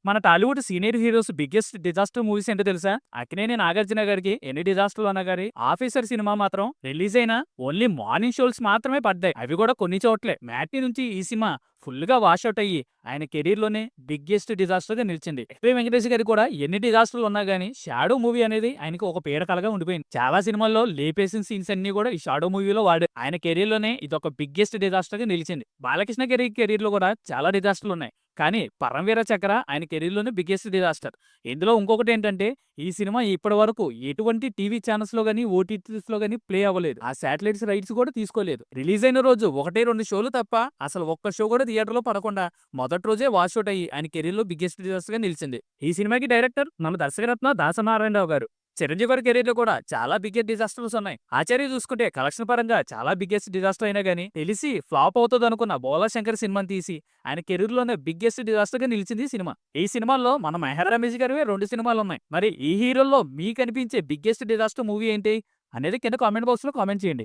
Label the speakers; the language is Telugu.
Speaker 1: మన Tollywood senior heroes biggest disaster movies ఏంటో తెలుసా? అక్కినేని నాగార్జున గారికి ఎన్ని డిజాస్టర్లు అన్నా గారి ఆఫీసర్ సినిమా మాత్రం రిలీజ్ అయిన ఓన్లీ మార్నింగ్ షోస్ మాత్రమే పడ్డాయి. అవి కూడా కొన్ని చోట్లే. మ్యాట్ని నుంచి ఈ సినిమా ఫుల్ గా వాష్అవుట్ అయ్యి ఆయన కెరీర్ లోనే బిగ్గెస్ట్ డిజాస్టర్ గా నిలిచింది. ఎస్పీ వెంకటేష్ గారికి కూడా ఎన్ని డిజాస్టర్లు ఉన్నా గానీ షాడో మూవీ అనేది ఆయనకి ఒక పీడకలగా ఉండిపోయింది. చాలా సినిమాల్లో లేపేసిన సీన్స్ అన్ని కూడా ఈ షాడో మూవీలో వాడు. ఆయన కెరీర్ లోనే ఇది ఒక బిగ్గెస్ట్ డిజాస్టర్ గా నిలిచింది. బాలకృష్ణ గారి కెరీర్ లో కూడా చాలా డిజాస్టర్లు ఉన్నాయి. కానీ పరమవీర చక్ర ఆయన కెరీర్‌లోనే బిగ్గెస్ట్ డిజాస్టర్. ఇందులో ఇంకొకటి ఏంటంటే ఈ సినిమా ఇప్పటి వరకు ఎటువంటి టీవీ ఛానల్స్‌లో గాని, ఓటీటీస్‌లో గాని ప్లే అవ్వలేదు. ఆ శాటిలైట్స్ రైట్స్ కూడా తీసుకోలేదు. రిలీజ్ అయిన రోజు 1, 2 షోలు తప్ప అసలు ఒక్క షో కూడా థియేటర్‌లో పడకుండా మొదటి రోజే వాష్ ఔట్ అయ్యి ఆయన కెరీర్‌లో బిగ్గెస్ట్ డిజాస్టర్‌గా నిలిచింది. ఈ సినిమాకి డైరెక్టర్ మన దర్శకరత్న దాసనారాయణరావు గారు. చిరంజీవి గారి కెరీర్ లో కూడా చాలా బిగ్గెస్ట్ డిజాస్టర్స్ ఉన్నాయి. ఆచార్య చూసుకుంటే కలెక్షన్ పరంగా చాలా బిగ్గెస్ట్ డిజాస్టర్ అయినా గానీ తెలిసి ఫ్లాప్ అవుతుంది అనుకున్న బోలా శంకర్ సినిమాని తీసి ఆయన కెరీర్ లోనే బిగ్గెస్ట్ డిజాస్టర్ గా నిలిచింది ఈ సినిమా. ఈ సినిమాల్లో మన మెహర్ రమేష్ గారివే 2 సినిమాలు ఉన్నాయి. మరి ఈ హీరోల్లో మీకు అనిపించే బిగ్గెస్ట్ డిజాస్టర్ మూవీ ఏంటి అనేది కింద కామెంట్ బాక్స్ లో కామెంట్ చేయండి.